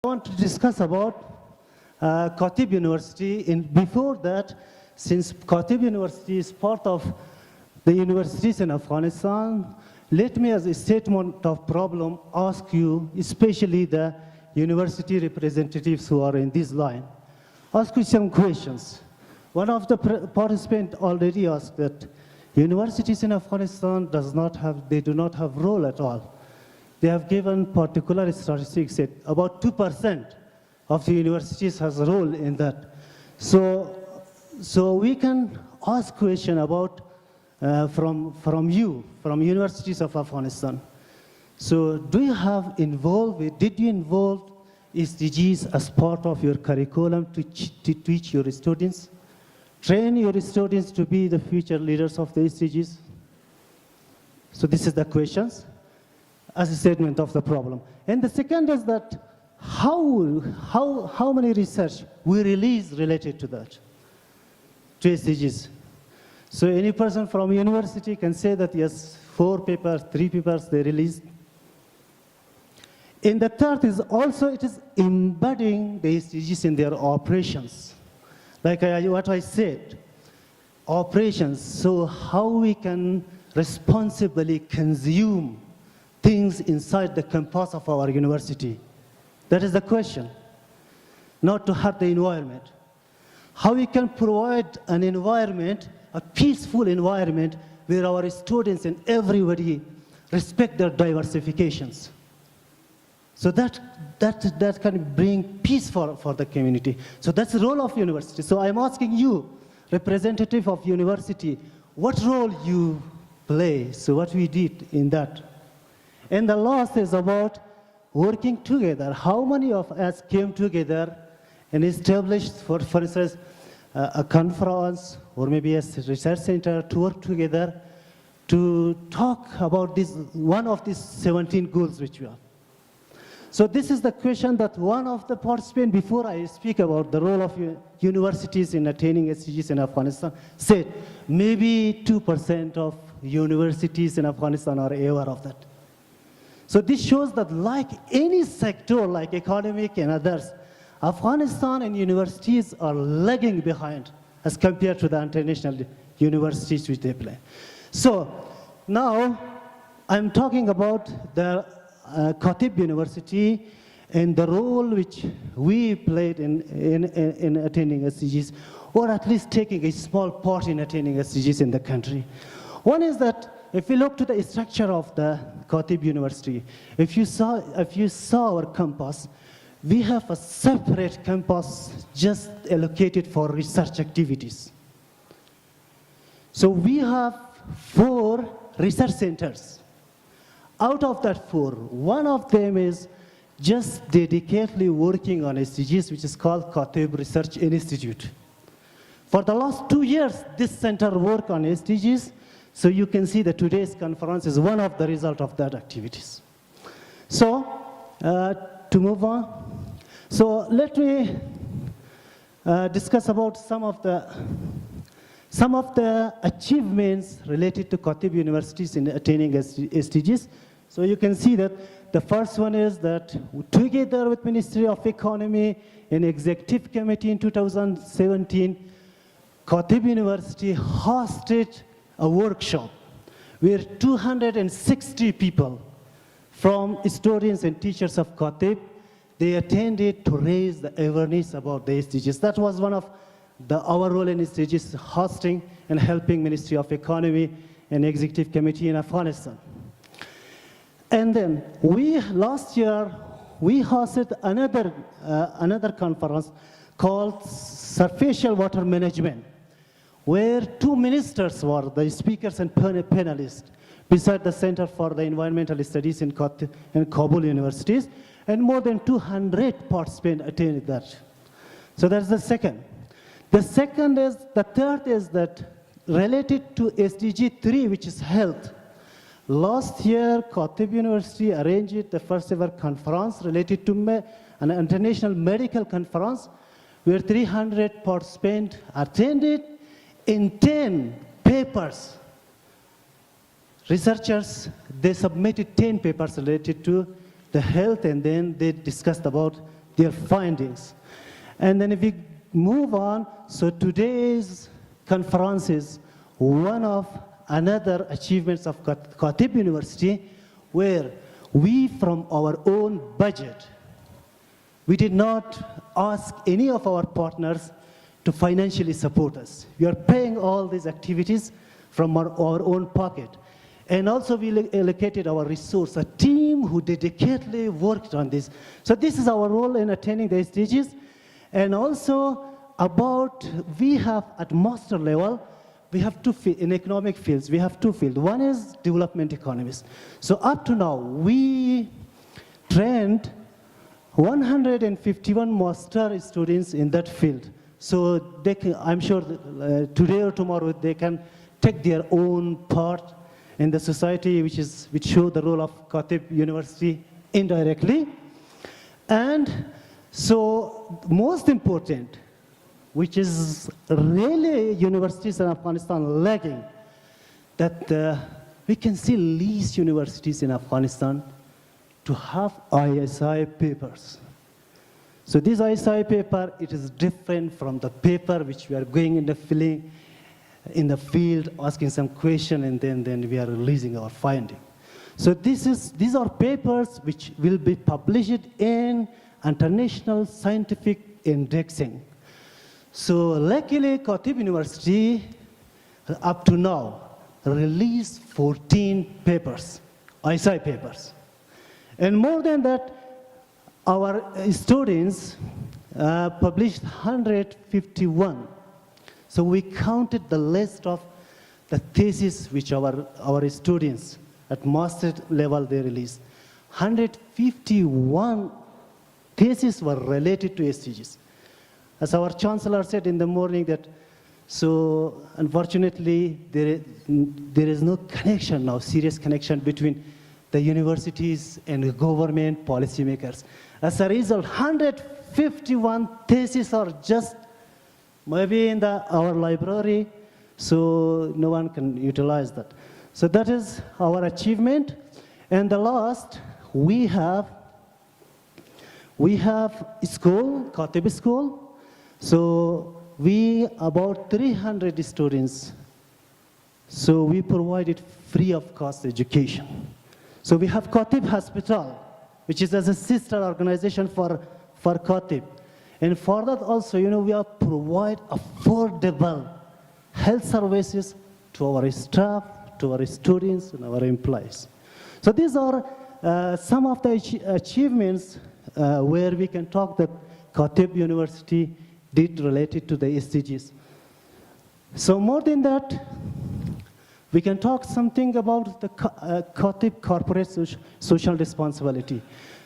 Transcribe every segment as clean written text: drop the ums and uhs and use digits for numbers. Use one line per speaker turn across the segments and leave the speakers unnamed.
want to discuss about Kateb University. Before that, since Kateb University is part of the universities in Afghanistan, let me, as a statement of problem, ask you, especially the university representatives who are in this line, ask you some questions. One of the participants already asked that universities in Afghanistan do not have role at all. They have given particular statistics that about 2% of the universities has a role in that. So we can ask question about from universities of Afghanistan. So did you involve SDGs as part of your curriculum to teach your students? Train your students to be the future leaders of the SDGs? So this is the questions as a statement of the problem. And the second is that how many research we release related to that, to SDGs? So any person from university can say that yes, 4 papers, 3 papers they released. And the third is also it is embedding the SDGs in their operations. Like what I said, operations, so how we can responsibly consume things inside the campus of our university. That is the question, not to hurt the environment. How we can provide an environment, a peaceful environment, where our students and everybody respect their diversifications. So that can bring peace for the community. So that's the role of university. So I'm asking you, representative of university, what role you play? So what we did in that. And the last is about working together. How many of us came together and established, for instance, a conference or maybe a research center to work together to talk about this, one of these 17 goals which we have. So this is the question that one of the participants, before I speak about the role of universities in attaining SDGs in Afghanistan, said maybe 2% of universities in Afghanistan are aware of that. So this shows that like any sector, like economic and others, Afghanistan and universities are lagging behind as compared to the international universities which they play. So now I'm talking about the Kateb University and the role which we played in attaining SDGs, or at least taking a small part in attaining SDGs in the country. One is that if you look to the structure of the Kateb University, if you saw our campus, we have a separate campus just allocated for research activities. So we have 4 research centers. Out of that 4, one of them is just dedicatedly working on SDGs, which is called Kateb Research Institute. For the last 2 years, this center worked on SDGs, so you can see that today's conference is one of the result of that activities. So, to move on, so let me discuss about some of the achievements related to Kateb universities in attaining SDGs. So you can see that the first one is that together with Ministry of Economy and Executive Committee in 2017, Kateb University hosted a workshop where 260 people from students and teachers of Kateb, they attended to raise the awareness about the SDGs. That was one of our role in SDGs, hosting and helping Ministry of Economy and Executive Committee in Afghanistan. And then last year, we hosted another conference called Surfacial Water Management, where 2 ministers were the speakers and panelists beside the Center for the Environmental Studies in Kabul universities, and more than 200 participants attended that. So that's the second. The third is that related to SDG 3, which is health. Last year, Kateb University arranged the first ever conference related to an international medical conference where 300 participants attended in 10 papers. Researchers, they submitted 10 papers related to the health, and then they discussed about their findings. And then if we move on, so today's conference is one of another achievements of Kateb University, where we from our own budget, we did not ask any of our partners to financially support us. We are paying all these activities from our own pocket. And also we allocated our resource, a team who dedicatedly worked on this. So this is our role in attaining the SDGs. And also we have at master level, we have two fields, in economic fields, we have two fields. One is development economists. So up to now, we trained 151 master students in that field. So they can, I'm sure today or tomorrow they can take their own part in the society, which show the role of Kateb University indirectly. And so most important, which is really universities in Afghanistan lagging, that we can see least universities in Afghanistan to have ISI papers. So this ISI paper, it is different from the paper which we are going in the filling in the field, asking some question, and then we are releasing our finding. So these are papers which will be published in international scientific indexing. So luckily, Kateb University, up to now, released 14 papers, ISI papers. And more than that, our students published 151. So we counted the list of the theses which our students at master level they released. 151 theses were related to SDGs. As our chancellor said in the morning that, so unfortunately there is no connection now, serious connection between the universities and the government policymakers. As a result, 151 theses are just maybe in our library, so no one can utilize that. So that is our achievement. And the last, we have school, Kateb School. So we about 300 students. So we provided free of cost education. So we have Kateb Hospital, which is as a sister organization for Kateb. And for that also, we are provide affordable health services to our staff, to our students, and our employees. So these are some of the achievements where we can talk that Kateb University did related to the SDGs. So more than that, we can talk something about the Kateb corporate social responsibility.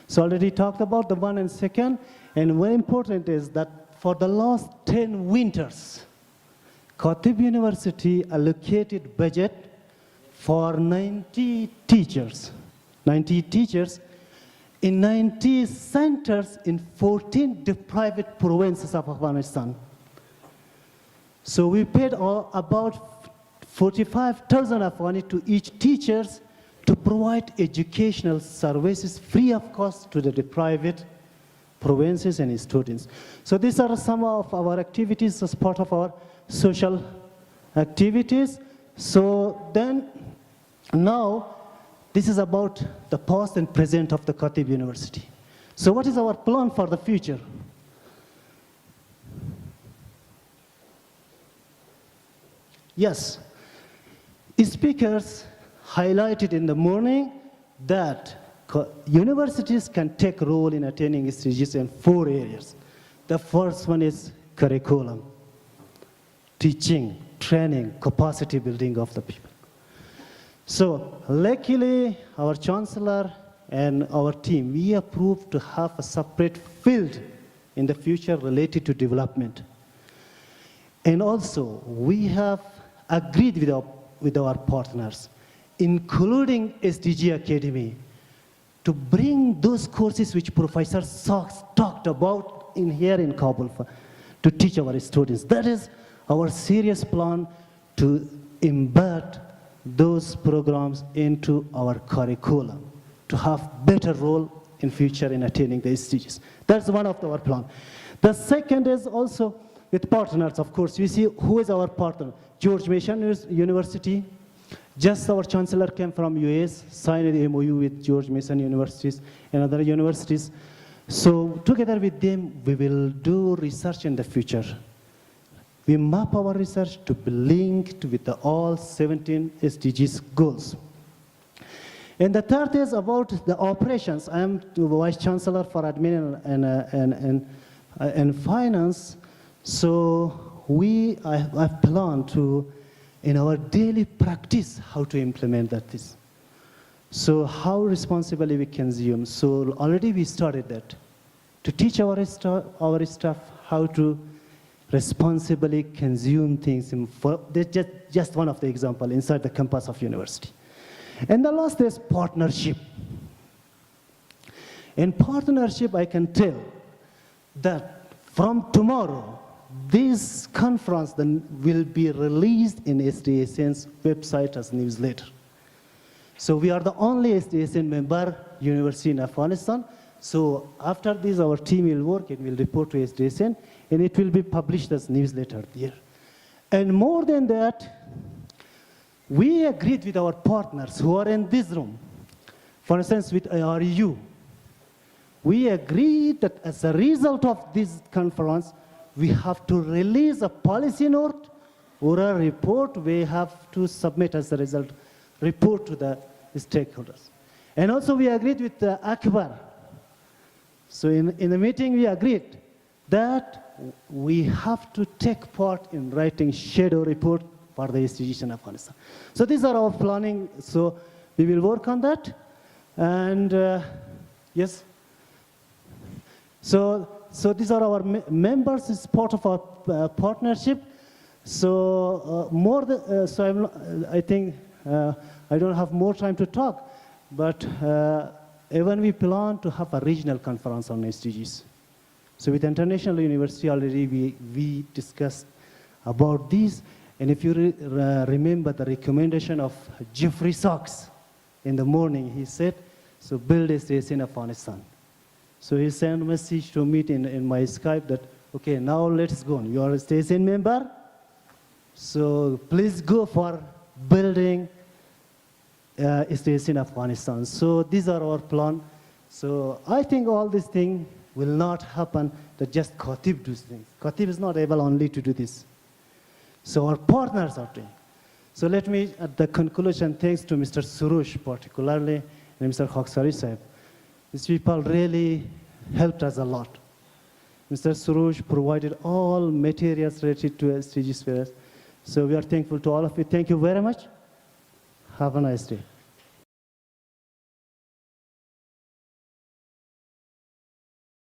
So already talked about the one and second, and very important is that for the last 10 winters, Kateb University allocated budget for 90 teachers in 90 centers in 14 deprived provinces of Afghanistan. So we paid about 45,000 Afghani to each teachers to provide educational services free of cost to the deprived provinces and students. So these are some of our activities as part of our social activities. So then, now, this is about the past and present of the Kateb University. So what is our plan for the future? Yes, speakers highlighted in the morning that universities can take a role in attaining SDGs in 4 areas. The first one is curriculum, teaching, training, capacity building of the people. So luckily, our chancellor and our team, we approved to have a separate field in the future related to development. And also, we have agreed with our partners, including SDG Academy, to bring those courses which Professor Sachs talked about here in Kabul to teach our students. That is our serious plan to embed those programs into our curriculum, to have better role in future in attaining the SDGs. That's one of our plan. The second is also with partners, of course. You see who is our partner. George Mason University. Just our chancellor came from US, signed the MOU with George Mason universities and other universities. So together with them, we will do research in the future. We map our research to be linked with all 17 SDGs goals. And the third is about the operations. I am the Vice Chancellor for Admin and Finance. So I've planned to, in our daily practice, how to implement this. So how responsibly we consume. So already we started that. To teach our staff how to responsibly consume things. Just one of the examples inside the campus of university. And the last is partnership. In partnership, I can tell that from tomorrow, this conference then will be released in SDSN's website as newsletter. So we are the only SDSN member university in Afghanistan. So after this, our team will work, it will report to SDSN, and it will be published as newsletter there. And more than that, we agreed with our partners who are in this room. For instance, with IRU, we agreed that as a result of this conference, we have to release a policy note or a report we have to submit as a result, report to the stakeholders. And also we agreed with Akbar. So in the meeting we agreed that we have to take part in writing shadow report for the SDGs in Afghanistan. So these are our planning, so we will work on that. And yes. So these are our members, it's part of our partnership. So I think I don't have more time to talk, but even we plan to have a regional conference on SDGs. So with international university already we discussed about this. And if you remember the recommendation of Jeffrey Sachs in the morning, he said, so build SDGs in Afghanistan. So he sent a message to me in my Skype that, okay, now let's go. You are a station member, so please go for building station in Afghanistan. So these are our plan. So I think all these things will not happen that just Kateb does things. Kateb is not able only to do this. So our partners are doing. So let me, at the conclusion, thanks to Mr. Surush particularly, and Mr. Khoksari Sahib. These people really helped us a lot. Mr. Surush provided all materials related to SDGs for us. So we are thankful to all of you. Thank you very much. Have a nice day.